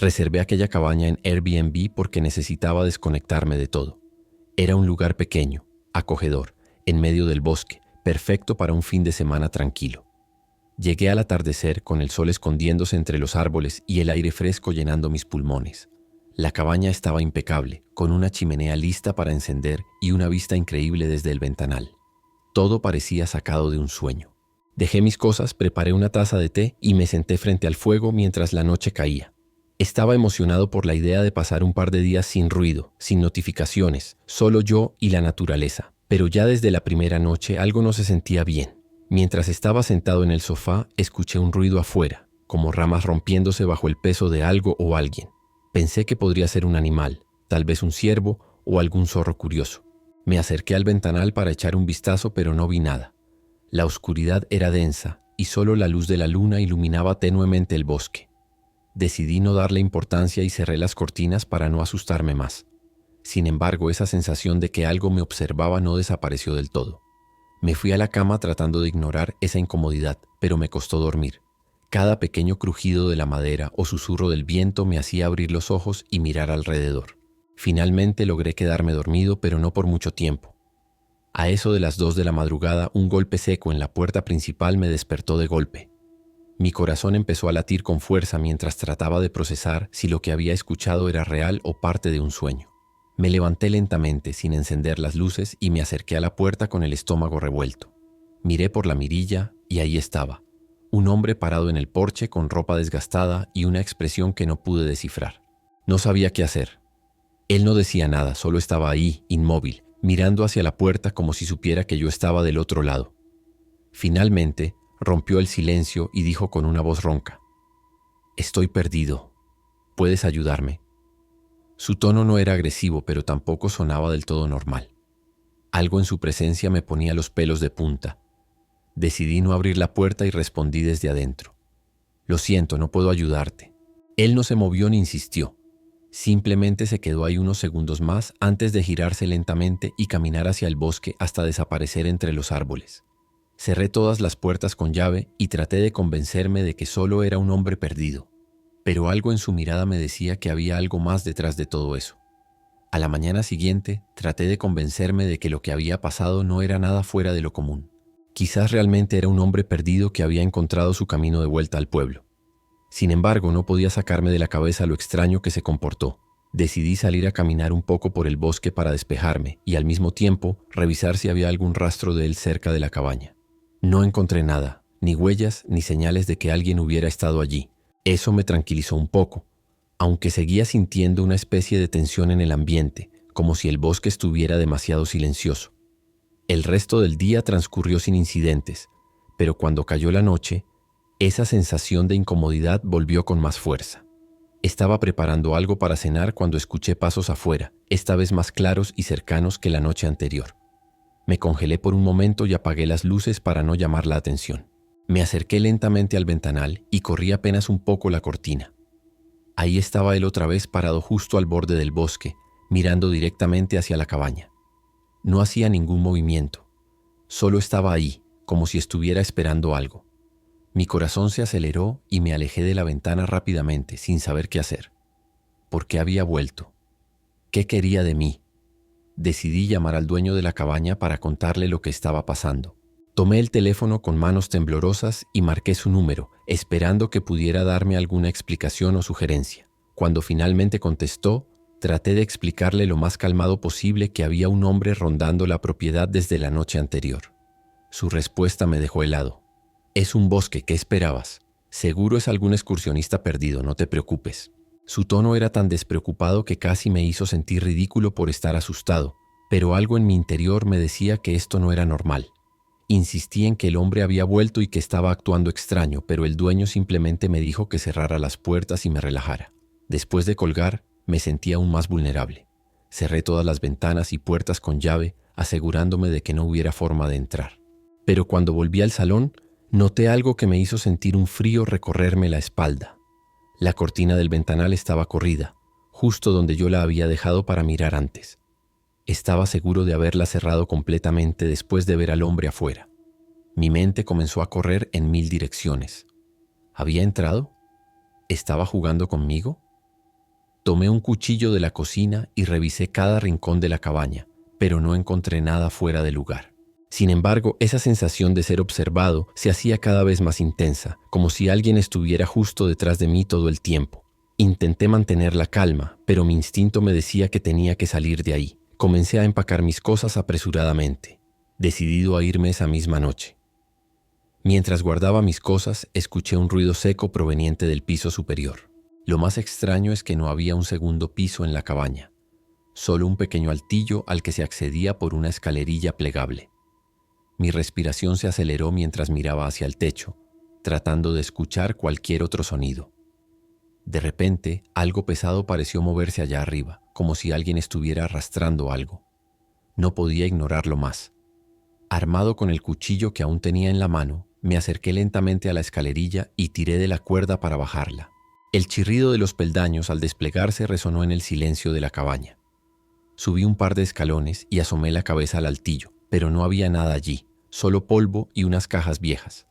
Reservé aquella cabaña en Airbnb porque necesitaba desconectarme de todo. Era un lugar pequeño, acogedor, en medio del bosque, perfecto para un fin de semana tranquilo. Llegué al atardecer con el sol escondiéndose entre los árboles y el aire fresco llenando mis pulmones. La cabaña estaba impecable, con una chimenea lista para encender y una vista increíble desde el ventanal. Todo parecía sacado de un sueño. Dejé mis cosas, preparé una taza de té y me senté frente al fuego mientras la noche caía. Estaba emocionado por la idea de pasar un par de días sin ruido, sin notificaciones, solo yo y la naturaleza. Pero ya desde la primera noche algo no se sentía bien. Mientras estaba sentado en el sofá, escuché un ruido afuera, como ramas rompiéndose bajo el peso de algo o alguien. Pensé que podría ser un animal, tal vez un ciervo o algún zorro curioso. Me acerqué al ventanal para echar un vistazo, pero no vi nada. La oscuridad era densa y solo la luz de la luna iluminaba tenuemente el bosque. Decidí no darle importancia y cerré las cortinas para no asustarme más. Sin embargo, esa sensación de que algo me observaba no desapareció del todo. Me fui a la cama tratando de ignorar esa incomodidad, pero me costó dormir. Cada pequeño crujido de la madera o susurro del viento me hacía abrir los ojos y mirar alrededor. Finalmente logré quedarme dormido, pero no por mucho tiempo. A eso de las 2 de la madrugada, un golpe seco en la puerta principal me despertó de golpe. Mi corazón empezó a latir con fuerza mientras trataba de procesar si lo que había escuchado era real o parte de un sueño. Me levanté lentamente sin encender las luces y me acerqué a la puerta con el estómago revuelto. Miré por la mirilla y ahí estaba, un hombre parado en el porche con ropa desgastada y una expresión que no pude descifrar. No sabía qué hacer. Él no decía nada, solo estaba ahí, inmóvil, mirando hacia la puerta como si supiera que yo estaba del otro lado. Finalmente, rompió el silencio y dijo con una voz ronca: «Estoy perdido. ¿Puedes ayudarme?». Su tono no era agresivo, pero tampoco sonaba del todo normal. Algo en su presencia me ponía los pelos de punta. Decidí no abrir la puerta y respondí desde adentro: «Lo siento, no puedo ayudarte». Él no se movió ni insistió. Simplemente se quedó ahí unos segundos más antes de girarse lentamente y caminar hacia el bosque hasta desaparecer entre los árboles. Cerré todas las puertas con llave y traté de convencerme de que solo era un hombre perdido. Pero algo en su mirada me decía que había algo más detrás de todo eso. A la mañana siguiente, traté de convencerme de que lo que había pasado no era nada fuera de lo común. Quizás realmente era un hombre perdido que había encontrado su camino de vuelta al pueblo. Sin embargo, no podía sacarme de la cabeza lo extraño que se comportó. Decidí salir a caminar un poco por el bosque para despejarme y al mismo tiempo revisar si había algún rastro de él cerca de la cabaña. No encontré nada, ni huellas ni señales de que alguien hubiera estado allí. Eso me tranquilizó un poco, aunque seguía sintiendo una especie de tensión en el ambiente, como si el bosque estuviera demasiado silencioso. El resto del día transcurrió sin incidentes, pero cuando cayó la noche, esa sensación de incomodidad volvió con más fuerza. Estaba preparando algo para cenar cuando escuché pasos afuera, esta vez más claros y cercanos que la noche anterior. Me congelé por un momento y apagué las luces para no llamar la atención. Me acerqué lentamente al ventanal y corrí apenas un poco la cortina. Ahí estaba él otra vez parado justo al borde del bosque, mirando directamente hacia la cabaña. No hacía ningún movimiento. Solo estaba ahí, como si estuviera esperando algo. Mi corazón se aceleró y me alejé de la ventana rápidamente, sin saber qué hacer. ¿Por qué había vuelto? ¿Qué quería de mí? Decidí llamar al dueño de la cabaña para contarle lo que estaba pasando. Tomé el teléfono con manos temblorosas y marqué su número, esperando que pudiera darme alguna explicación o sugerencia. Cuando finalmente contestó, traté de explicarle lo más calmado posible que había un hombre rondando la propiedad desde la noche anterior. Su respuesta me dejó helado. «Es un bosque, ¿qué esperabas? Seguro es algún excursionista perdido, no te preocupes». Su tono era tan despreocupado que casi me hizo sentir ridículo por estar asustado, pero algo en mi interior me decía que esto no era normal. Insistí en que el hombre había vuelto y que estaba actuando extraño, pero el dueño simplemente me dijo que cerrara las puertas y me relajara. Después de colgar, me sentía aún más vulnerable. Cerré todas las ventanas y puertas con llave, asegurándome de que no hubiera forma de entrar. Pero cuando volví al salón, noté algo que me hizo sentir un frío recorrerme la espalda. La cortina del ventanal estaba corrida, justo donde yo la había dejado para mirar antes. Estaba seguro de haberla cerrado completamente después de ver al hombre afuera. Mi mente comenzó a correr en 1000 direcciones. ¿Había entrado? ¿Estaba jugando conmigo? Tomé un cuchillo de la cocina y revisé cada rincón de la cabaña, pero no encontré nada fuera de lugar. Sin embargo, esa sensación de ser observado se hacía cada vez más intensa, como si alguien estuviera justo detrás de mí todo el tiempo. Intenté mantener la calma, pero mi instinto me decía que tenía que salir de ahí. Comencé a empacar mis cosas apresuradamente, decidido a irme esa misma noche. Mientras guardaba mis cosas, escuché un ruido seco proveniente del piso superior. Lo más extraño es que no había un segundo piso en la cabaña, solo un pequeño altillo al que se accedía por una escalerilla plegable. Mi respiración se aceleró mientras miraba hacia el techo, tratando de escuchar cualquier otro sonido. De repente, algo pesado pareció moverse allá arriba, como si alguien estuviera arrastrando algo. No podía ignorarlo más. Armado con el cuchillo que aún tenía en la mano, me acerqué lentamente a la escalerilla y tiré de la cuerda para bajarla. El chirrido de los peldaños al desplegarse resonó en el silencio de la cabaña. Subí un par de escalones y asomé la cabeza al altillo, pero no había nada allí, solo polvo y unas cajas viejas.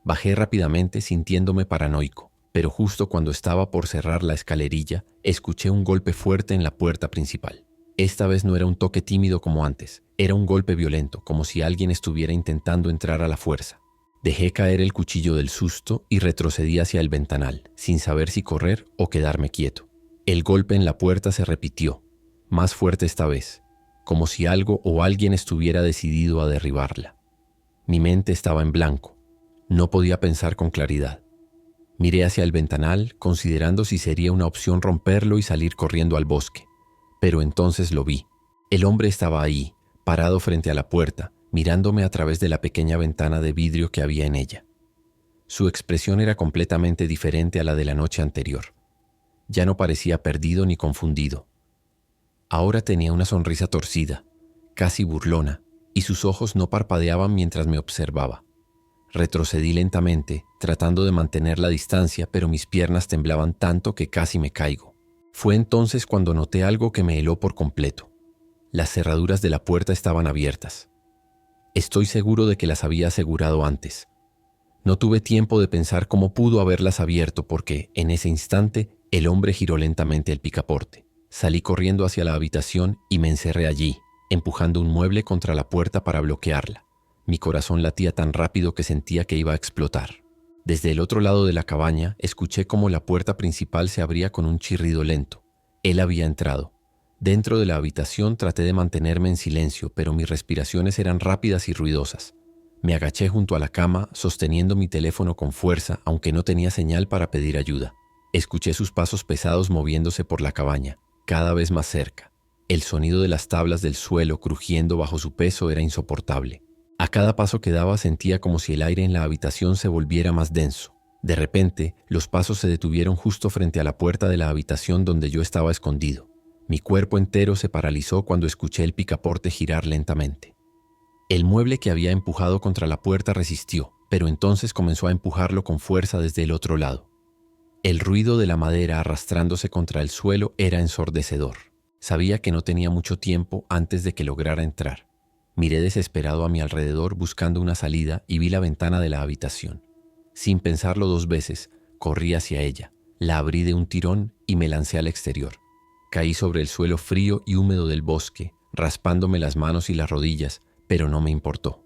Bajé rápidamente sintiéndome paranoico, pero justo cuando estaba por cerrar la escalerilla, escuché un golpe fuerte en la puerta principal. Esta vez no era un toque tímido como antes, era un golpe violento, como si alguien estuviera intentando entrar a la fuerza. Dejé caer el cuchillo del susto y retrocedí hacia el ventanal, sin saber si correr o quedarme quieto. El golpe en la puerta se repitió, más fuerte esta vez, como si algo o alguien estuviera decidido a derribarla. Mi mente estaba en blanco, no podía pensar con claridad. Miré hacia el ventanal, considerando si sería una opción romperlo y salir corriendo al bosque, pero entonces lo vi. El hombre estaba ahí, parado frente a la puerta, mirándome a través de la pequeña ventana de vidrio que había en ella. Su expresión era completamente diferente a la de la noche anterior. Ya no parecía perdido ni confundido. Ahora tenía una sonrisa torcida, casi burlona, y sus ojos no parpadeaban mientras me observaba. Retrocedí lentamente, tratando de mantener la distancia, pero mis piernas temblaban tanto que casi me caigo. Fue entonces cuando noté algo que me heló por completo. Las cerraduras de la puerta estaban abiertas. Estoy seguro de que las había asegurado antes. No tuve tiempo de pensar cómo pudo haberlas abierto porque, en ese instante, el hombre giró lentamente el picaporte. Salí corriendo hacia la habitación y me encerré allí, empujando un mueble contra la puerta para bloquearla. Mi corazón latía tan rápido que sentía que iba a explotar. Desde el otro lado de la cabaña, escuché cómo la puerta principal se abría con un chirrido lento. Él había entrado. Dentro de la habitación traté de mantenerme en silencio, pero mis respiraciones eran rápidas y ruidosas. Me agaché junto a la cama, sosteniendo mi teléfono con fuerza, aunque no tenía señal para pedir ayuda. Escuché sus pasos pesados moviéndose por la cabaña, cada vez más cerca. El sonido de las tablas del suelo crujiendo bajo su peso era insoportable. A cada paso que daba sentía como si el aire en la habitación se volviera más denso. De repente, los pasos se detuvieron justo frente a la puerta de la habitación donde yo estaba escondido. Mi cuerpo entero se paralizó cuando escuché el picaporte girar lentamente. El mueble que había empujado contra la puerta resistió, pero entonces comenzó a empujarlo con fuerza desde el otro lado. El ruido de la madera arrastrándose contra el suelo era ensordecedor. Sabía que no tenía mucho tiempo antes de que lograra entrar. Miré desesperado a mi alrededor buscando una salida y vi la ventana de la habitación. Sin pensarlo dos veces, corrí hacia ella, la abrí de un tirón y me lancé al exterior. Caí sobre el suelo frío y húmedo del bosque, raspándome las manos y las rodillas, pero no me importó.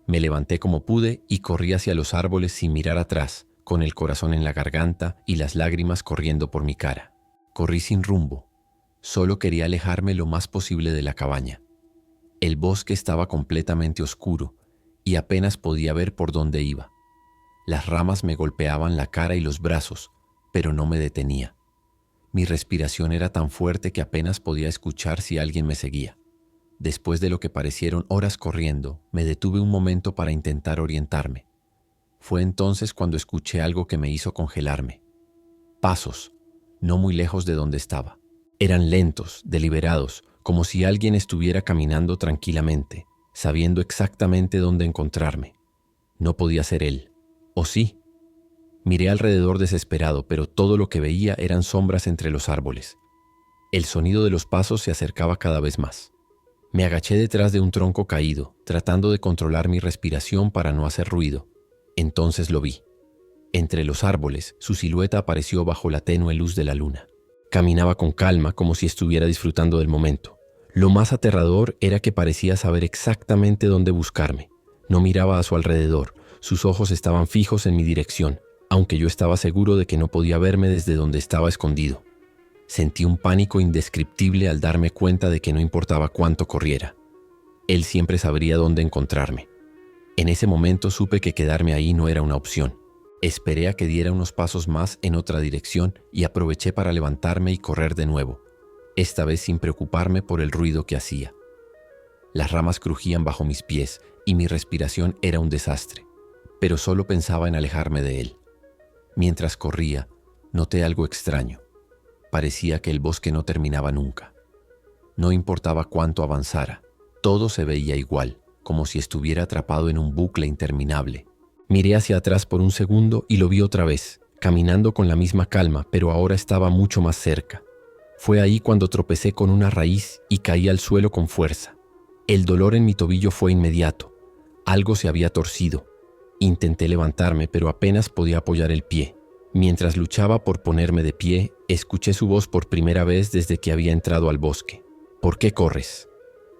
Me levanté como pude y corrí hacia los árboles sin mirar atrás, con el corazón en la garganta y las lágrimas corriendo por mi cara. Corrí sin rumbo. Solo quería alejarme lo más posible de la cabaña. El bosque estaba completamente oscuro y apenas podía ver por dónde iba. Las ramas me golpeaban la cara y los brazos, pero no me detenía. Mi respiración era tan fuerte que apenas podía escuchar si alguien me seguía. Después de lo que parecieron horas corriendo, me detuve un momento para intentar orientarme. Fue entonces cuando escuché algo que me hizo congelarme. Pasos, no muy lejos de donde estaba. Eran lentos, deliberados, como si alguien estuviera caminando tranquilamente, sabiendo exactamente dónde encontrarme. No podía ser él. ¿O sí? Miré alrededor desesperado, pero todo lo que veía eran sombras entre los árboles. El sonido de los pasos se acercaba cada vez más. Me agaché detrás de un tronco caído, tratando de controlar mi respiración para no hacer ruido. Entonces lo vi. Entre los árboles, su silueta apareció bajo la tenue luz de la luna. Caminaba con calma, como si estuviera disfrutando del momento. Lo más aterrador era que parecía saber exactamente dónde buscarme. No miraba a su alrededor, sus ojos estaban fijos en mi dirección, aunque yo estaba seguro de que no podía verme desde donde estaba escondido. Sentí un pánico indescriptible al darme cuenta de que no importaba cuánto corriera. Él siempre sabría dónde encontrarme. En ese momento supe que quedarme ahí no era una opción. Esperé a que diera unos pasos más en otra dirección y aproveché para levantarme y correr de nuevo, esta vez sin preocuparme por el ruido que hacía. Las ramas crujían bajo mis pies y mi respiración era un desastre, pero solo pensaba en alejarme de él. Mientras corría, noté algo extraño. Parecía que el bosque no terminaba nunca. No importaba cuánto avanzara, todo se veía igual, como si estuviera atrapado en un bucle interminable. Miré hacia atrás por un segundo y lo vi otra vez, caminando con la misma calma, pero ahora estaba mucho más cerca. Fue ahí cuando tropecé con una raíz y caí al suelo con fuerza. El dolor en mi tobillo fue inmediato. Algo se había torcido. Intenté levantarme, pero apenas podía apoyar el pie. Mientras luchaba por ponerme de pie, escuché su voz por primera vez desde que había entrado al bosque. ¿Por qué corres?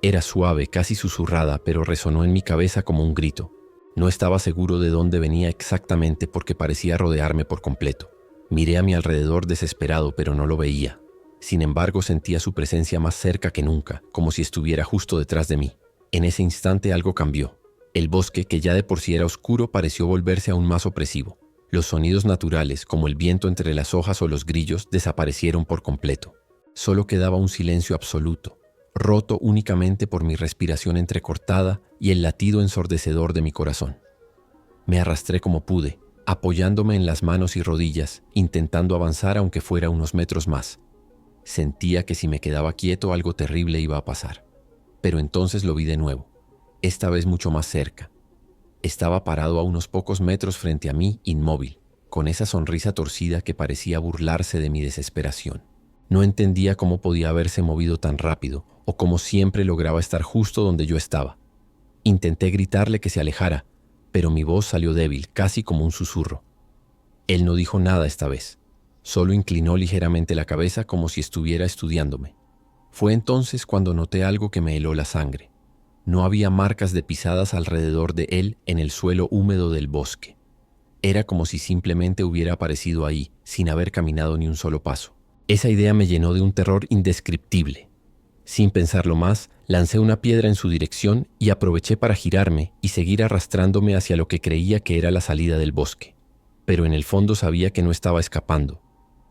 Era suave, casi susurrada, pero resonó en mi cabeza como un grito. No estaba seguro de dónde venía exactamente porque parecía rodearme por completo. Miré a mi alrededor desesperado, pero no lo veía. Sin embargo, sentía su presencia más cerca que nunca, como si estuviera justo detrás de mí. En ese instante algo cambió. El bosque, que ya de por sí era oscuro, pareció volverse aún más opresivo. Los sonidos naturales, como el viento entre las hojas o los grillos, desaparecieron por completo. Solo quedaba un silencio absoluto, roto únicamente por mi respiración entrecortada y el latido ensordecedor de mi corazón. Me arrastré como pude, apoyándome en las manos y rodillas, intentando avanzar aunque fuera unos metros más. Sentía que si me quedaba quieto algo terrible iba a pasar. Pero entonces lo vi de nuevo, esta vez mucho más cerca. Estaba parado a unos pocos metros frente a mí, inmóvil, con esa sonrisa torcida que parecía burlarse de mi desesperación. No entendía cómo podía haberse movido tan rápido o cómo siempre lograba estar justo donde yo estaba. Intenté gritarle que se alejara, pero mi voz salió débil, casi como un susurro. Él no dijo nada esta vez, solo inclinó ligeramente la cabeza como si estuviera estudiándome. Fue entonces cuando noté algo que me heló la sangre. No había marcas de pisadas alrededor de él en el suelo húmedo del bosque. Era como si simplemente hubiera aparecido ahí, sin haber caminado ni un solo paso. Esa idea me llenó de un terror indescriptible. Sin pensarlo más, lancé una piedra en su dirección y aproveché para girarme y seguir arrastrándome hacia lo que creía que era la salida del bosque. Pero en el fondo sabía que no estaba escapando.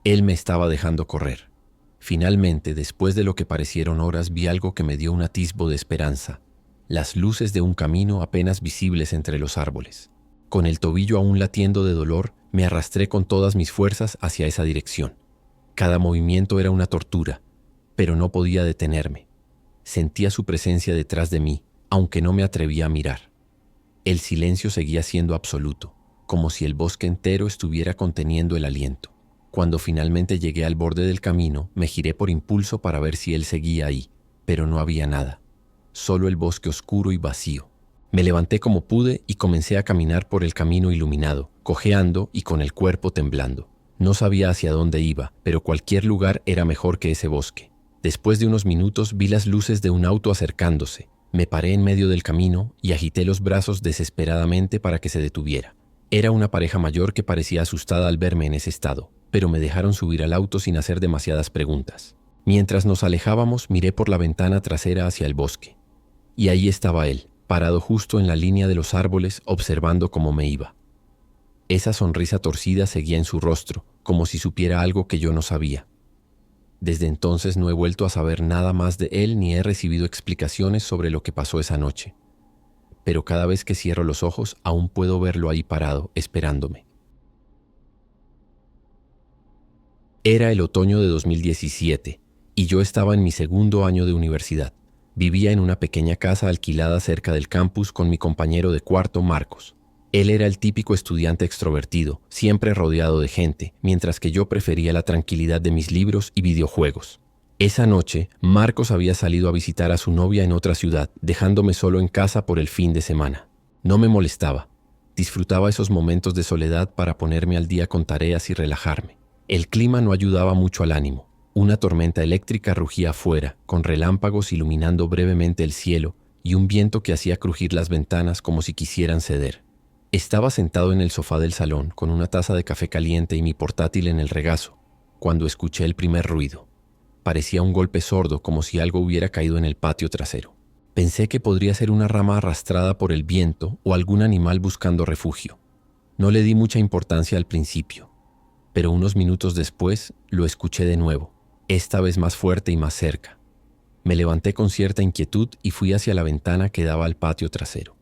Él me estaba dejando correr. Finalmente, después de lo que parecieron horas, vi algo que me dio un atisbo de esperanza. Las luces de un camino apenas visibles entre los árboles. Con el tobillo aún latiendo de dolor, me arrastré con todas mis fuerzas hacia esa dirección. Cada movimiento era una tortura, pero no podía detenerme. Sentía su presencia detrás de mí, aunque no me atrevía a mirar. El silencio seguía siendo absoluto, como si el bosque entero estuviera conteniendo el aliento. Cuando finalmente llegué al borde del camino, me giré por impulso para ver si él seguía ahí, pero no había nada. Solo el bosque oscuro y vacío. Me levanté como pude y comencé a caminar por el camino iluminado, cojeando y con el cuerpo temblando. No sabía hacia dónde iba, pero cualquier lugar era mejor que ese bosque. Después de unos minutos vi las luces de un auto acercándose. Me paré en medio del camino y agité los brazos desesperadamente para que se detuviera. Era una pareja mayor que parecía asustada al verme en ese estado, pero me dejaron subir al auto sin hacer demasiadas preguntas. Mientras nos alejábamos, miré por la ventana trasera hacia el bosque. Y ahí estaba él, parado justo en la línea de los árboles, observando cómo me iba. Esa sonrisa torcida seguía en su rostro, como si supiera algo que yo no sabía. Desde entonces no he vuelto a saber nada más de él ni he recibido explicaciones sobre lo que pasó esa noche. Pero cada vez que cierro los ojos, aún puedo verlo ahí parado, esperándome. Era el otoño de 2017, y yo estaba en mi segundo año de universidad. Vivía en una pequeña casa alquilada cerca del campus con mi compañero de cuarto, Marcos. Él era el típico estudiante extrovertido, siempre rodeado de gente, mientras que yo prefería la tranquilidad de mis libros y videojuegos. Esa noche, Marcos había salido a visitar a su novia en otra ciudad, dejándome solo en casa por el fin de semana. No me molestaba. Disfrutaba esos momentos de soledad para ponerme al día con tareas y relajarme. El clima no ayudaba mucho al ánimo. Una tormenta eléctrica rugía afuera, con relámpagos iluminando brevemente el cielo y un viento que hacía crujir las ventanas como si quisieran ceder. Estaba sentado en el sofá del salón con una taza de café caliente y mi portátil en el regazo, cuando escuché el primer ruido. Parecía un golpe sordo, como si algo hubiera caído en el patio trasero. Pensé que podría ser una rama arrastrada por el viento o algún animal buscando refugio. No le di mucha importancia al principio, pero unos minutos después lo escuché de nuevo, esta vez más fuerte y más cerca. Me levanté con cierta inquietud y fui hacia la ventana que daba al patio trasero.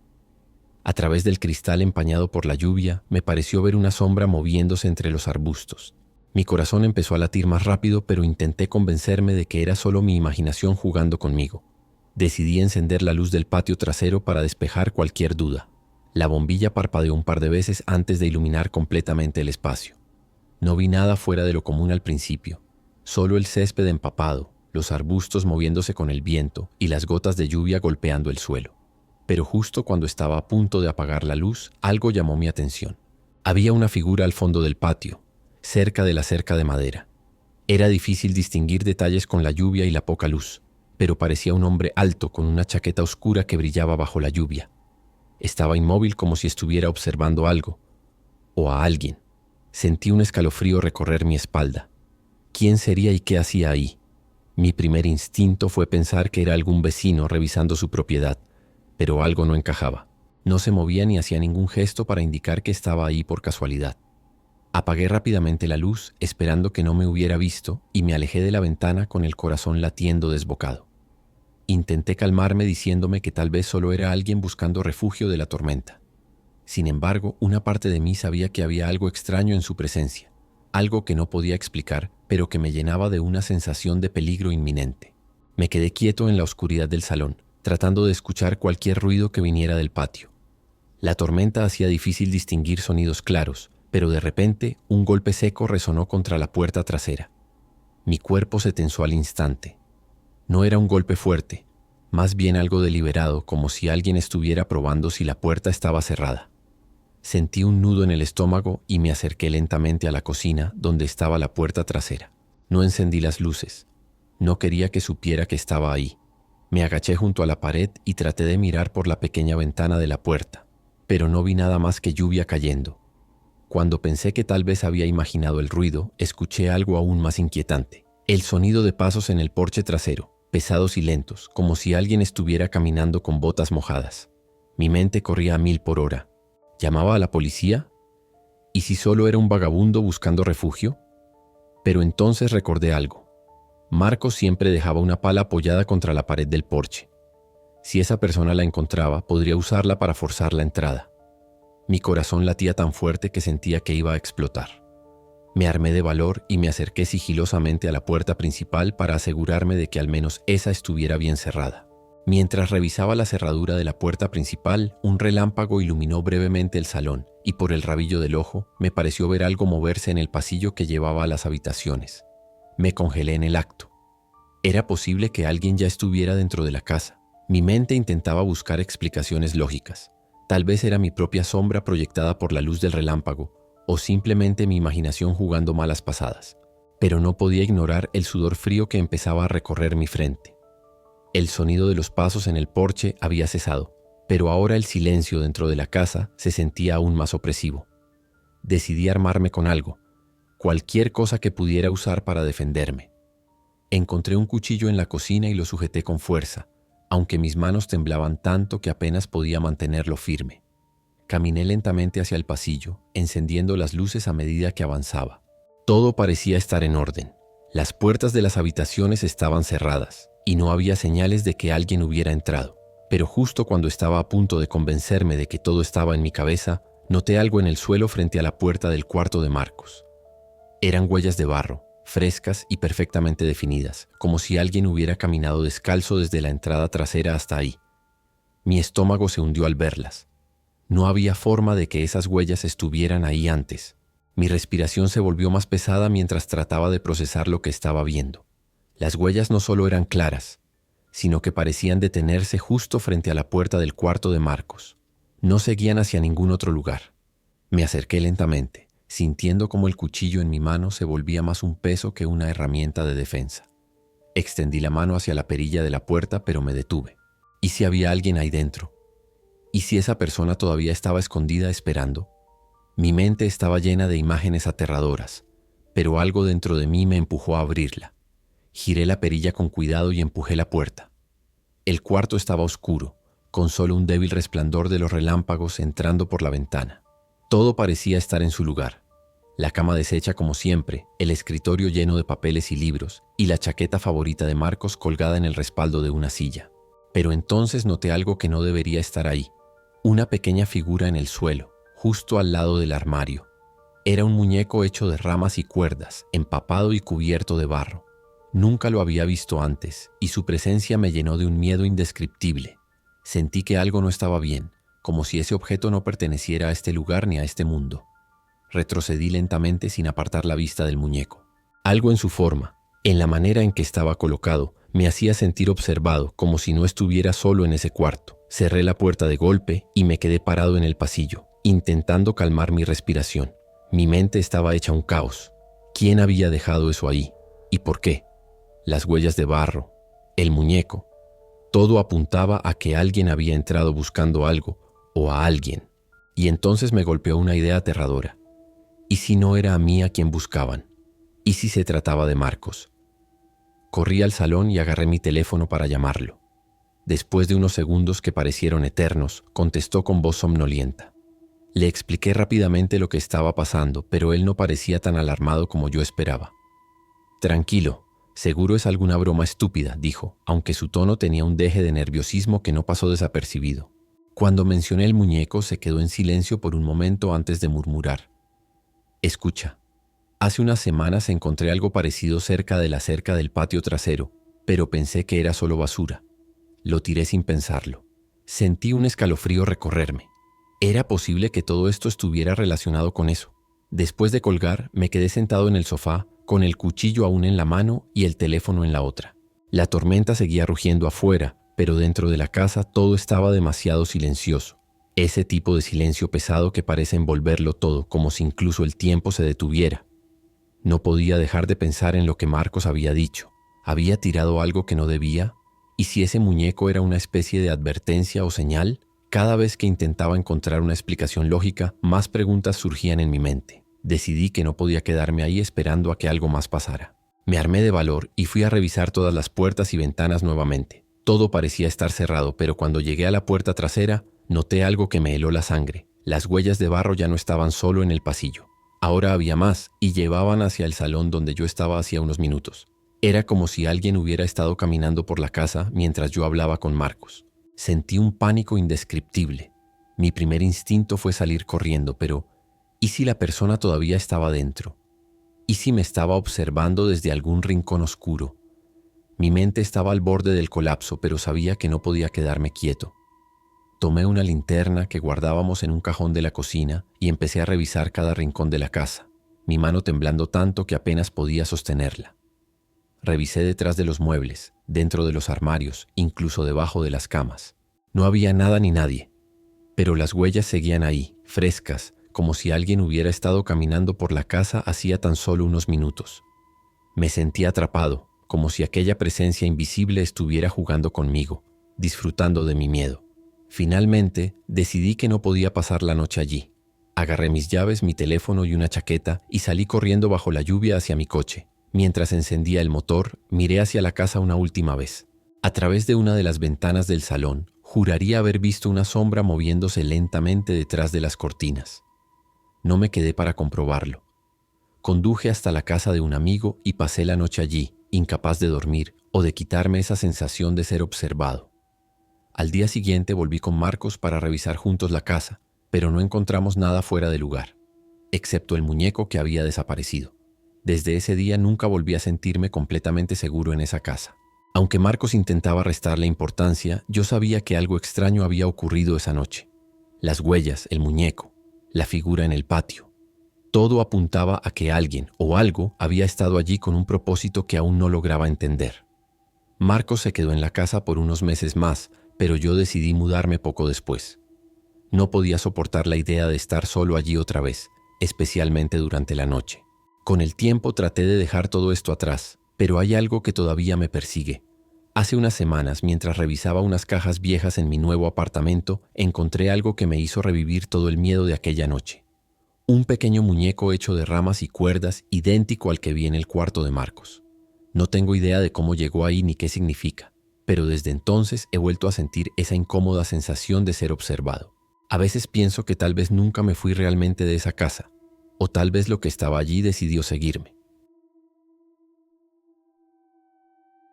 A través del cristal empañado por la lluvia, me pareció ver una sombra moviéndose entre los arbustos. Mi corazón empezó a latir más rápido, pero intenté convencerme de que era solo mi imaginación jugando conmigo. Decidí encender la luz del patio trasero para despejar cualquier duda. La bombilla parpadeó un par de veces antes de iluminar completamente el espacio. No vi nada fuera de lo común al principio, solo el césped empapado, los arbustos moviéndose con el viento y las gotas de lluvia golpeando el suelo. Pero justo cuando estaba a punto de apagar la luz, algo llamó mi atención. Había una figura al fondo del patio, cerca de la cerca de madera. Era difícil distinguir detalles con la lluvia y la poca luz, pero parecía un hombre alto con una chaqueta oscura que brillaba bajo la lluvia. Estaba inmóvil como si estuviera observando algo, o a alguien. Sentí un escalofrío recorrer mi espalda. ¿Quién sería y qué hacía ahí? Mi primer instinto fue pensar que era algún vecino revisando su propiedad, pero algo no encajaba. No se movía ni hacía ningún gesto para indicar que estaba ahí por casualidad. Apagué rápidamente la luz, esperando que no me hubiera visto, y me alejé de la ventana con el corazón latiendo desbocado. Intenté calmarme diciéndome que tal vez solo era alguien buscando refugio de la tormenta. Sin embargo, una parte de mí sabía que había algo extraño en su presencia, algo que no podía explicar, pero que me llenaba de una sensación de peligro inminente. Me quedé quieto en la oscuridad del salón, tratando de escuchar cualquier ruido que viniera del patio. La tormenta hacía difícil distinguir sonidos claros, pero de repente un golpe seco resonó contra la puerta trasera. Mi cuerpo se tensó al instante. No era un golpe fuerte, más bien algo deliberado, como si alguien estuviera probando si la puerta estaba cerrada. Sentí un nudo en el estómago y me acerqué lentamente a la cocina donde estaba la puerta trasera. No encendí las luces. No quería que supiera que estaba ahí. Me agaché junto a la pared y traté de mirar por la pequeña ventana de la puerta, pero no vi nada más que lluvia cayendo. Cuando pensé que tal vez había imaginado el ruido, escuché algo aún más inquietante. El sonido de pasos en el porche trasero, pesados y lentos, como si alguien estuviera caminando con botas mojadas. Mi mente corría a 1000 por hora. ¿Llamaba a la policía? ¿Y si solo era un vagabundo buscando refugio? Pero entonces recordé algo. Marcos siempre dejaba una pala apoyada contra la pared del porche. Si esa persona la encontraba, podría usarla para forzar la entrada. Mi corazón latía tan fuerte que sentía que iba a explotar. Me armé de valor y me acerqué sigilosamente a la puerta principal para asegurarme de que al menos esa estuviera bien cerrada. Mientras revisaba la cerradura de la puerta principal, un relámpago iluminó brevemente el salón y por el rabillo del ojo me pareció ver algo moverse en el pasillo que llevaba a las habitaciones. Me congelé en el acto. Era posible que alguien ya estuviera dentro de la casa. Mi mente intentaba buscar explicaciones lógicas. Tal vez era mi propia sombra proyectada por la luz del relámpago, o simplemente mi imaginación jugando malas pasadas. Pero no podía ignorar el sudor frío que empezaba a recorrer mi frente. El sonido de los pasos en el porche había cesado, pero ahora el silencio dentro de la casa se sentía aún más opresivo. Decidí armarme con algo, cualquier cosa que pudiera usar para defenderme. Encontré un cuchillo en la cocina y lo sujeté con fuerza, aunque mis manos temblaban tanto que apenas podía mantenerlo firme. Caminé lentamente hacia el pasillo, encendiendo las luces a medida que avanzaba. Todo parecía estar en orden. Las puertas de las habitaciones estaban cerradas y no había señales de que alguien hubiera entrado. Pero justo cuando estaba a punto de convencerme de que todo estaba en mi cabeza, noté algo en el suelo frente a la puerta del cuarto de Marcos. Eran huellas de barro, frescas y perfectamente definidas, como si alguien hubiera caminado descalzo desde la entrada trasera hasta ahí. Mi estómago se hundió al verlas. No había forma de que esas huellas estuvieran ahí antes. Mi respiración se volvió más pesada mientras trataba de procesar lo que estaba viendo. Las huellas no solo eran claras, sino que parecían detenerse justo frente a la puerta del cuarto de Marcos. No seguían hacia ningún otro lugar. Me acerqué lentamente, sintiendo como el cuchillo en mi mano se volvía más un peso que una herramienta de defensa. Extendí la mano hacia la perilla de la puerta, pero me detuve. ¿Y si había alguien ahí dentro? ¿Y si esa persona todavía estaba escondida esperando? Mi mente estaba llena de imágenes aterradoras, pero algo dentro de mí me empujó a abrirla. Giré la perilla con cuidado y empujé la puerta. El cuarto estaba oscuro, con solo un débil resplandor de los relámpagos entrando por la ventana. Todo parecía estar en su lugar. La cama deshecha como siempre, el escritorio lleno de papeles y libros, y la chaqueta favorita de Marcos colgada en el respaldo de una silla. Pero entonces noté algo que no debería estar ahí. Una pequeña figura en el suelo, justo al lado del armario. Era un muñeco hecho de ramas y cuerdas, empapado y cubierto de barro. Nunca lo había visto antes, y su presencia me llenó de un miedo indescriptible. Sentí que algo no estaba bien, como si ese objeto no perteneciera a este lugar ni a este mundo. Retrocedí lentamente sin apartar la vista del muñeco. Algo en su forma, en la manera en que estaba colocado, me hacía sentir observado, como si no estuviera solo en ese cuarto. Cerré la puerta de golpe y me quedé parado en el pasillo, intentando calmar mi respiración. Mi mente estaba hecha un caos. ¿Quién había dejado eso ahí? ¿Y por qué? Las huellas de barro, el muñeco. Todo apuntaba a que alguien había entrado buscando algo o a alguien. Y entonces me golpeó una idea aterradora. ¿Y si no era a mí a quien buscaban? ¿Y si se trataba de Marcos? Corrí al salón y agarré mi teléfono para llamarlo. Después de unos segundos que parecieron eternos, contestó con voz somnolienta. Le expliqué rápidamente lo que estaba pasando, pero él no parecía tan alarmado como yo esperaba. Tranquilo, seguro es alguna broma estúpida, dijo, aunque su tono tenía un deje de nerviosismo que no pasó desapercibido. Cuando mencioné el muñeco, se quedó en silencio por un momento antes de murmurar. Escucha, hace unas semanas encontré algo parecido cerca de la cerca del patio trasero, pero pensé que era solo basura. Lo tiré sin pensarlo. Sentí un escalofrío recorrerme. Era posible que todo esto estuviera relacionado con eso. Después de colgar, me quedé sentado en el sofá, con el cuchillo aún en la mano y el teléfono en la otra. La tormenta seguía rugiendo afuera, pero dentro de la casa todo estaba demasiado silencioso. Ese tipo de silencio pesado que parece envolverlo todo, como si incluso el tiempo se detuviera. No podía dejar de pensar en lo que Marcos había dicho. ¿Había tirado algo que no debía? ¿Y si ese muñeco era una especie de advertencia o señal? Cada vez que intentaba encontrar una explicación lógica, más preguntas surgían en mi mente. Decidí que no podía quedarme ahí esperando a que algo más pasara. Me armé de valor y fui a revisar todas las puertas y ventanas nuevamente. Todo parecía estar cerrado, pero cuando llegué a la puerta trasera, noté algo que me heló la sangre. Las huellas de barro ya no estaban solo en el pasillo. Ahora había más y llevaban hacia el salón donde yo estaba hacía unos minutos. Era como si alguien hubiera estado caminando por la casa mientras yo hablaba con Marcos. Sentí un pánico indescriptible. Mi primer instinto fue salir corriendo, pero ¿y si la persona todavía estaba dentro? ¿Y si me estaba observando desde algún rincón oscuro? Mi mente estaba al borde del colapso, pero sabía que no podía quedarme quieto. Tomé una linterna que guardábamos en un cajón de la cocina y empecé a revisar cada rincón de la casa, mi mano temblando tanto que apenas podía sostenerla. Revisé detrás de los muebles, dentro de los armarios, incluso debajo de las camas. No había nada ni nadie, pero las huellas seguían ahí, frescas, como si alguien hubiera estado caminando por la casa hacía tan solo unos minutos. Me sentí atrapado, como si aquella presencia invisible estuviera jugando conmigo, disfrutando de mi miedo. Finalmente, decidí que no podía pasar la noche allí. Agarré mis llaves, mi teléfono y una chaqueta y salí corriendo bajo la lluvia hacia mi coche. Mientras encendía el motor, miré hacia la casa una última vez. A través de una de las ventanas del salón, juraría haber visto una sombra moviéndose lentamente detrás de las cortinas. No me quedé para comprobarlo. Conduje hasta la casa de un amigo y pasé la noche allí, incapaz de dormir o de quitarme esa sensación de ser observado. Al día siguiente volví con Marcos para revisar juntos la casa, pero no encontramos nada fuera de lugar, excepto el muñeco que había desaparecido. Desde ese día nunca volví a sentirme completamente seguro en esa casa. Aunque Marcos intentaba restarle importancia, yo sabía que algo extraño había ocurrido esa noche. Las huellas, el muñeco, la figura en el patio. Todo apuntaba a que alguien o algo había estado allí con un propósito que aún no lograba entender. Marcos se quedó en la casa por unos meses más, pero yo decidí mudarme poco después. No podía soportar la idea de estar solo allí otra vez, especialmente durante la noche. Con el tiempo traté de dejar todo esto atrás, pero hay algo que todavía me persigue. Hace unas semanas, mientras revisaba unas cajas viejas en mi nuevo apartamento, encontré algo que me hizo revivir todo el miedo de aquella noche. Un pequeño muñeco hecho de ramas y cuerdas, idéntico al que vi en el cuarto de Marcos. No tengo idea de cómo llegó ahí ni qué significa, pero desde entonces he vuelto a sentir esa incómoda sensación de ser observado. A veces pienso que tal vez nunca me fui realmente de esa casa, o tal vez lo que estaba allí decidió seguirme.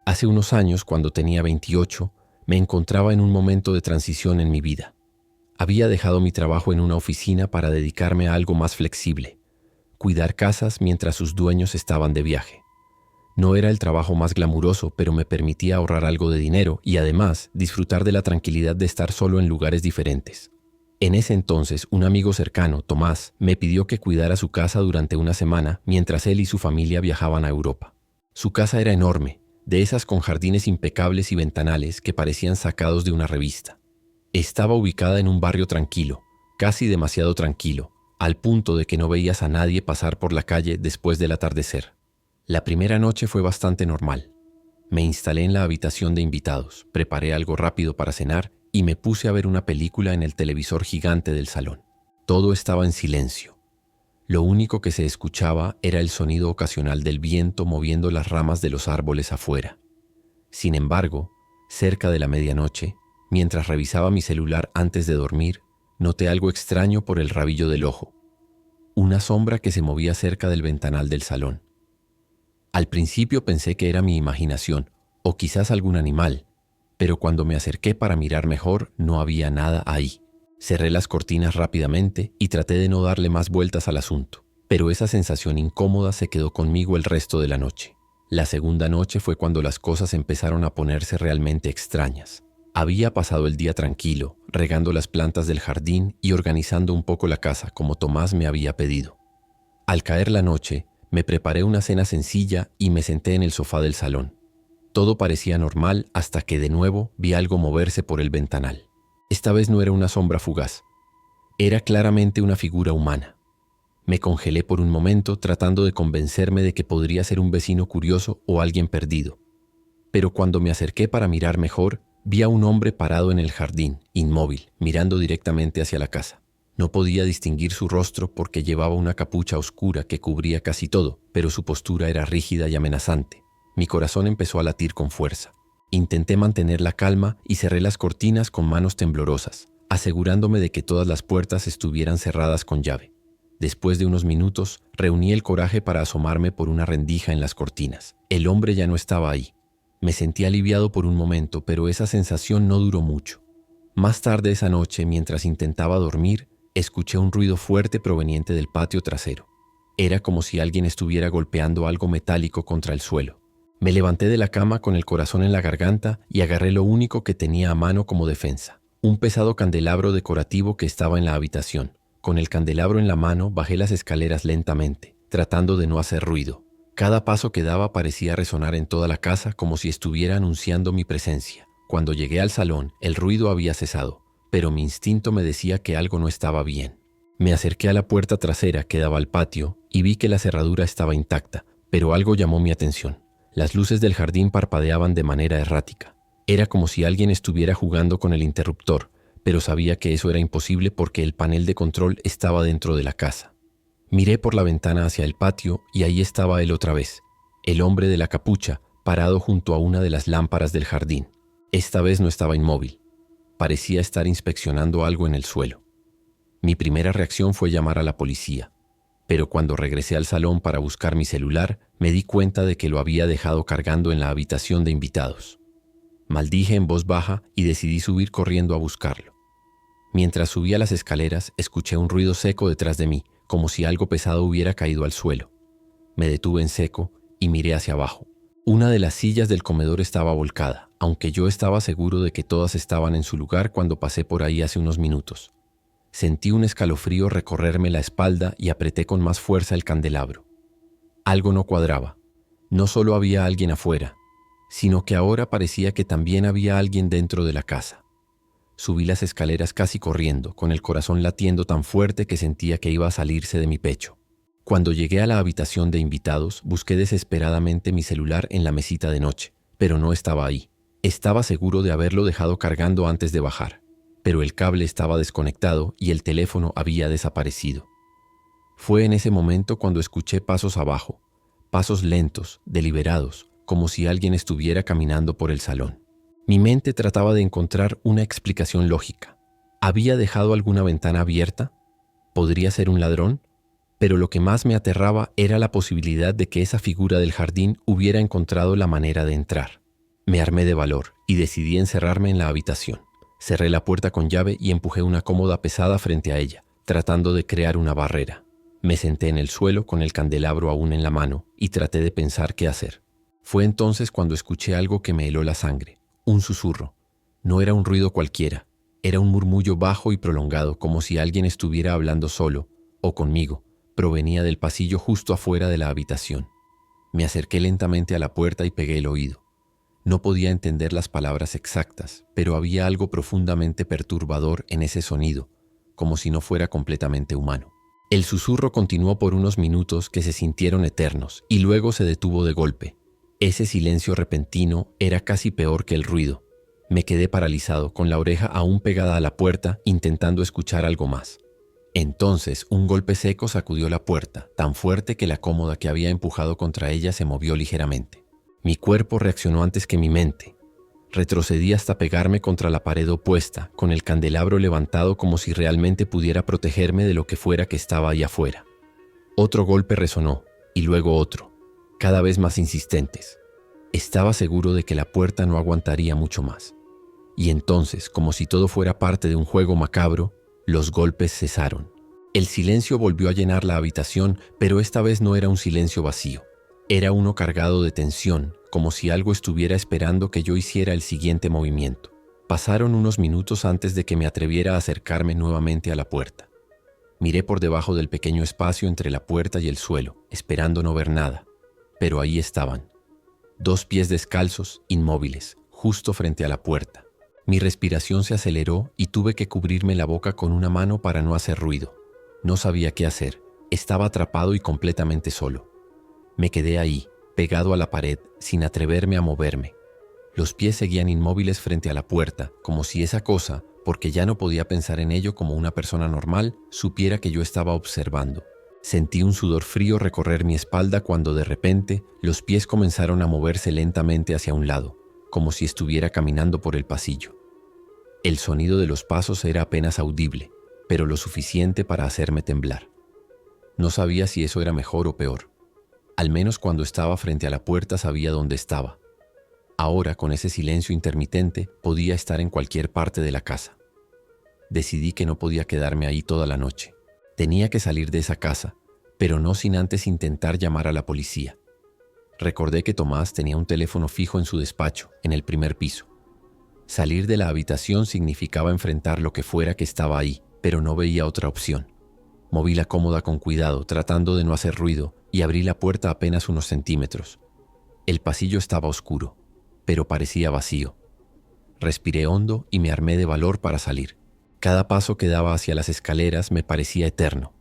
Hace unos años, cuando tenía 28, me encontraba en un momento de transición en mi vida. Había dejado mi trabajo en una oficina para dedicarme a algo más flexible, cuidar casas mientras sus dueños estaban de viaje. No era el trabajo más glamuroso, pero me permitía ahorrar algo de dinero y además disfrutar de la tranquilidad de estar solo en lugares diferentes. En ese entonces, un amigo cercano, Tomás, me pidió que cuidara su casa durante una semana mientras él y su familia viajaban a Europa. Su casa era enorme, de esas con jardines impecables y ventanales que parecían sacados de una revista. Estaba ubicada en un barrio tranquilo, casi demasiado tranquilo, al punto de que no veías a nadie pasar por la calle después del atardecer. La primera noche fue bastante normal. Me instalé en la habitación de invitados, preparé algo rápido para cenar y me puse a ver una película en el televisor gigante del salón. Todo estaba en silencio. Lo único que se escuchaba era el sonido ocasional del viento moviendo las ramas de los árboles afuera. Sin embargo, cerca de la medianoche, mientras revisaba mi celular antes de dormir, noté algo extraño por el rabillo del ojo. Una sombra que se movía cerca del ventanal del salón. Al principio pensé que era mi imaginación, o quizás algún animal, pero cuando me acerqué para mirar mejor, no había nada ahí. Cerré las cortinas rápidamente y traté de no darle más vueltas al asunto, pero esa sensación incómoda se quedó conmigo el resto de la noche. La segunda noche fue cuando las cosas empezaron a ponerse realmente extrañas. Había pasado el día tranquilo, regando las plantas del jardín y organizando un poco la casa como Tomás me había pedido. Al caer la noche, me preparé una cena sencilla y me senté en el sofá del salón. Todo parecía normal hasta que de nuevo vi algo moverse por el ventanal. Esta vez no era una sombra fugaz. Era claramente una figura humana. Me congelé por un momento tratando de convencerme de que podría ser un vecino curioso o alguien perdido. Pero cuando me acerqué para mirar mejor, vi a un hombre parado en el jardín, inmóvil, mirando directamente hacia la casa. No podía distinguir su rostro porque llevaba una capucha oscura que cubría casi todo, pero su postura era rígida y amenazante. Mi corazón empezó a latir con fuerza. Intenté mantener la calma y cerré las cortinas con manos temblorosas, asegurándome de que todas las puertas estuvieran cerradas con llave. Después de unos minutos, reuní el coraje para asomarme por una rendija en las cortinas. El hombre ya no estaba ahí. Me sentí aliviado por un momento, pero esa sensación no duró mucho. Más tarde esa noche, mientras intentaba dormir, escuché un ruido fuerte proveniente del patio trasero. Era como si alguien estuviera golpeando algo metálico contra el suelo. Me levanté de la cama con el corazón en la garganta y agarré lo único que tenía a mano como defensa, un pesado candelabro decorativo que estaba en la habitación. Con el candelabro en la mano bajé las escaleras lentamente, tratando de no hacer ruido. Cada paso que daba parecía resonar en toda la casa como si estuviera anunciando mi presencia. Cuando llegué al salón, el ruido había cesado, pero mi instinto me decía que algo no estaba bien. Me acerqué a la puerta trasera que daba al patio y vi que la cerradura estaba intacta, pero algo llamó mi atención. Las luces del jardín parpadeaban de manera errática. Era como si alguien estuviera jugando con el interruptor, pero sabía que eso era imposible porque el panel de control estaba dentro de la casa. Miré por la ventana hacia el patio y ahí estaba él otra vez, el hombre de la capucha, parado junto a una de las lámparas del jardín. Esta vez no estaba inmóvil. Parecía estar inspeccionando algo en el suelo. Mi primera reacción fue llamar a la policía. Pero cuando regresé al salón para buscar mi celular, me di cuenta de que lo había dejado cargando en la habitación de invitados. Maldije en voz baja y decidí subir corriendo a buscarlo. Mientras subía las escaleras, escuché un ruido seco detrás de mí, como si algo pesado hubiera caído al suelo. Me detuve en seco y miré hacia abajo. Una de las sillas del comedor estaba volcada, aunque yo estaba seguro de que todas estaban en su lugar cuando pasé por ahí hace unos minutos. Sentí un escalofrío recorrerme la espalda y apreté con más fuerza el candelabro. Algo no cuadraba. No solo había alguien afuera, sino que ahora parecía que también había alguien dentro de la casa. Subí las escaleras casi corriendo, con el corazón latiendo tan fuerte que sentía que iba a salirse de mi pecho. Cuando llegué a la habitación de invitados, busqué desesperadamente mi celular en la mesita de noche, pero no estaba ahí. Estaba seguro de haberlo dejado cargando antes de bajar, pero el cable estaba desconectado y el teléfono había desaparecido. Fue en ese momento cuando escuché pasos abajo, pasos lentos, deliberados, como si alguien estuviera caminando por el salón. Mi mente trataba de encontrar una explicación lógica. ¿Había dejado alguna ventana abierta? ¿Podría ser un ladrón? Pero lo que más me aterraba era la posibilidad de que esa figura del jardín hubiera encontrado la manera de entrar. Me armé de valor y decidí encerrarme en la habitación. Cerré la puerta con llave y empujé una cómoda pesada frente a ella, tratando de crear una barrera. Me senté en el suelo con el candelabro aún en la mano y traté de pensar qué hacer. Fue entonces cuando escuché algo que me heló la sangre. Un susurro. No era un ruido cualquiera. Era un murmullo bajo y prolongado, como si alguien estuviera hablando solo o conmigo. Provenía del pasillo justo afuera de la habitación. Me acerqué lentamente a la puerta y pegué el oído. No podía entender las palabras exactas, pero había algo profundamente perturbador en ese sonido, como si no fuera completamente humano. El susurro continuó por unos minutos que se sintieron eternos y luego se detuvo de golpe. Ese silencio repentino era casi peor que el ruido. Me quedé paralizado, con la oreja aún pegada a la puerta, intentando escuchar algo más. Entonces, un golpe seco sacudió la puerta, tan fuerte que la cómoda que había empujado contra ella se movió ligeramente. Mi cuerpo reaccionó antes que mi mente. Retrocedí hasta pegarme contra la pared opuesta, con el candelabro levantado como si realmente pudiera protegerme de lo que fuera que estaba allá afuera. Otro golpe resonó, y luego otro, cada vez más insistentes. Estaba seguro de que la puerta no aguantaría mucho más. Y entonces, como si todo fuera parte de un juego macabro, los golpes cesaron. El silencio volvió a llenar la habitación, pero esta vez no era un silencio vacío. Era uno cargado de tensión, como si algo estuviera esperando que yo hiciera el siguiente movimiento. Pasaron unos minutos antes de que me atreviera a acercarme nuevamente a la puerta. Miré por debajo del pequeño espacio entre la puerta y el suelo, esperando no ver nada. Pero ahí estaban. 2 pies descalzos, inmóviles, justo frente a la puerta. Mi respiración se aceleró y tuve que cubrirme la boca con una mano para no hacer ruido. No sabía qué hacer. Estaba atrapado y completamente solo. Me quedé ahí, pegado a la pared, sin atreverme a moverme. Los pies seguían inmóviles frente a la puerta, como si esa cosa, porque ya no podía pensar en ello como una persona normal, supiera que yo estaba observando. Sentí un sudor frío recorrer mi espalda cuando de repente los pies comenzaron a moverse lentamente hacia un lado, como si estuviera caminando por el pasillo. El sonido de los pasos era apenas audible, pero lo suficiente para hacerme temblar. No sabía si eso era mejor o peor. Al menos cuando estaba frente a la puerta sabía dónde estaba. Ahora, con ese silencio intermitente, podía estar en cualquier parte de la casa. Decidí que no podía quedarme ahí toda la noche. Tenía que salir de esa casa, pero no sin antes intentar llamar a la policía. Recordé que Tomás tenía un teléfono fijo en su despacho, en el primer piso. Salir de la habitación significaba enfrentar lo que fuera que estaba ahí, pero no veía otra opción. Moví la cómoda con cuidado, tratando de no hacer ruido, y abrí la puerta apenas unos centímetros. El pasillo estaba oscuro, pero parecía vacío. Respiré hondo y me armé de valor para salir. Cada paso que daba hacia las escaleras me parecía eterno.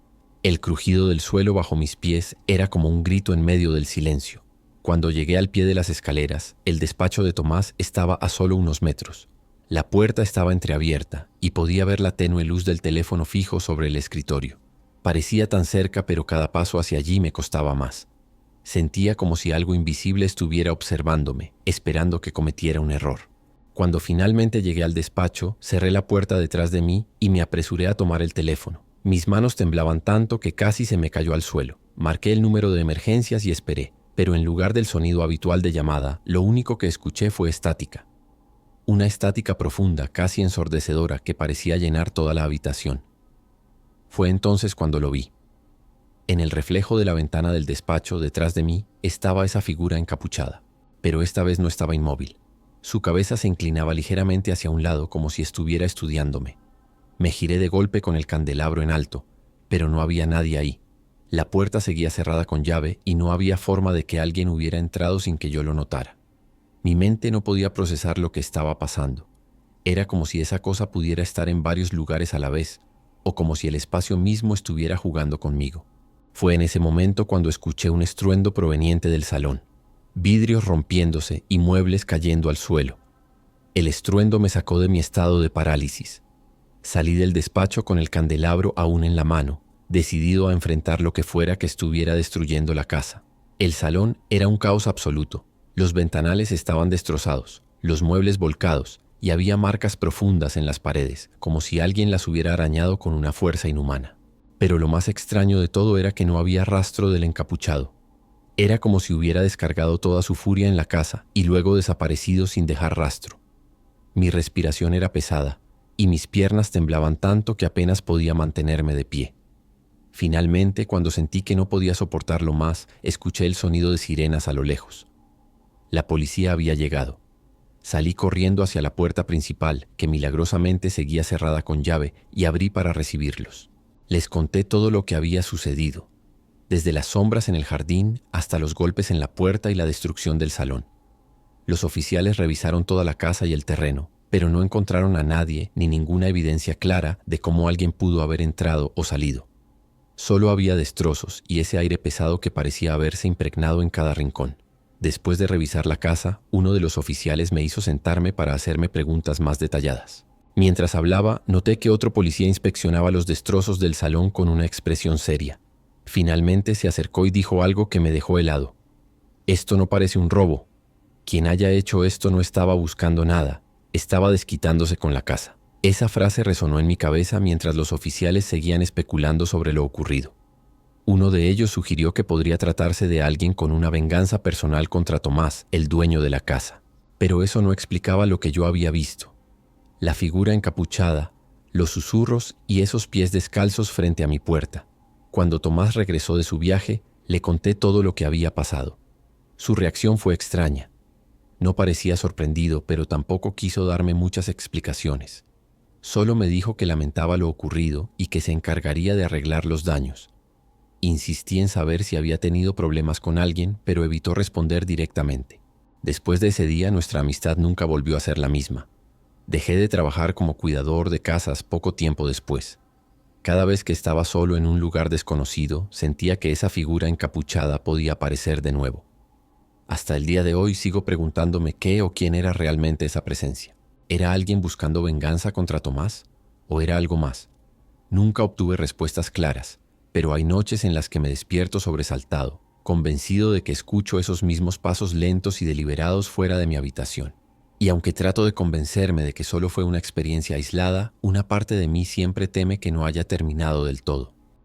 El crujido del suelo bajo mis pies era como un grito en medio del silencio. Cuando llegué al pie de las escaleras, el despacho de Tomás estaba a solo unos metros. La puerta estaba entreabierta y podía ver la tenue luz del teléfono fijo sobre el escritorio. Parecía tan cerca, pero cada paso hacia allí me costaba más. Sentía como si algo invisible estuviera observándome, esperando que cometiera un error. Cuando finalmente llegué al despacho, cerré la puerta detrás de mí y me apresuré a tomar el teléfono. Mis manos temblaban tanto que casi se me cayó al suelo. Marqué el número de emergencias y esperé, pero en lugar del sonido habitual de llamada, lo único que escuché fue estática. Una estática profunda, casi ensordecedora, que parecía llenar toda la habitación. Fue entonces cuando lo vi. En el reflejo de la ventana del despacho, detrás de mí, estaba esa figura encapuchada, pero esta vez no estaba inmóvil. Su cabeza se inclinaba ligeramente hacia un lado como si estuviera estudiándome. Me giré de golpe con el candelabro en alto, pero no había nadie ahí. La puerta seguía cerrada con llave y no había forma de que alguien hubiera entrado sin que yo lo notara. Mi mente no podía procesar lo que estaba pasando. Era como si esa cosa pudiera estar en varios lugares a la vez, o como si el espacio mismo estuviera jugando conmigo. Fue en ese momento cuando escuché un estruendo proveniente del salón, vidrios rompiéndose y muebles cayendo al suelo. El estruendo me sacó de mi estado de parálisis. Salí del despacho con el candelabro aún en la mano, decidido a enfrentar lo que fuera que estuviera destruyendo la casa. El salón era un caos absoluto. Los ventanales estaban destrozados, los muebles volcados, y había marcas profundas en las paredes, como si alguien las hubiera arañado con una fuerza inhumana. Pero lo más extraño de todo era que no había rastro del encapuchado. Era como si hubiera descargado toda su furia en la casa y luego desaparecido sin dejar rastro. Mi respiración era pesada y mis piernas temblaban tanto que apenas podía mantenerme de pie. Finalmente, cuando sentí que no podía soportarlo más, escuché el sonido de sirenas a lo lejos. La policía había llegado. Salí corriendo hacia la puerta principal, que milagrosamente seguía cerrada con llave, y abrí para recibirlos. Les conté todo lo que había sucedido, desde las sombras en el jardín hasta los golpes en la puerta y la destrucción del salón. Los oficiales revisaron toda la casa y el terreno, pero no encontraron a nadie ni ninguna evidencia clara de cómo alguien pudo haber entrado o salido. Solo había destrozos y ese aire pesado que parecía haberse impregnado en cada rincón. Después de revisar la casa, uno de los oficiales me hizo sentarme para hacerme preguntas más detalladas. Mientras hablaba, noté que otro policía inspeccionaba los destrozos del salón con una expresión seria. Finalmente se acercó y dijo algo que me dejó helado. «Esto no parece un robo. Quien haya hecho esto no estaba buscando nada, estaba desquitándose con la casa». Esa frase resonó en mi cabeza mientras los oficiales seguían especulando sobre lo ocurrido. Uno de ellos sugirió que podría tratarse de alguien con una venganza personal contra Tomás, el dueño de la casa. Pero eso no explicaba lo que yo había visto. La figura encapuchada, los susurros y esos pies descalzos frente a mi puerta. Cuando Tomás regresó de su viaje, le conté todo lo que había pasado. Su reacción fue extraña. No parecía sorprendido, pero tampoco quiso darme muchas explicaciones. Solo me dijo que lamentaba lo ocurrido y que se encargaría de arreglar los daños. Insistí en saber si había tenido problemas con alguien, pero evitó responder directamente. Después de ese día, nuestra amistad nunca volvió a ser la misma. Dejé de trabajar como cuidador de casas poco tiempo después. Cada vez que estaba solo en un lugar desconocido, sentía que esa figura encapuchada podía aparecer de nuevo. Hasta el día de hoy sigo preguntándome qué o quién era realmente esa presencia. ¿Era alguien buscando venganza contra Tomás? ¿O era algo más? Nunca obtuve respuestas claras, pero hay noches en las que me despierto sobresaltado, convencido de que escucho esos mismos pasos lentos y deliberados fuera de mi habitación. Y aunque trato de convencerme de que solo fue una experiencia aislada, una parte de mí siempre teme que no haya terminado del todo.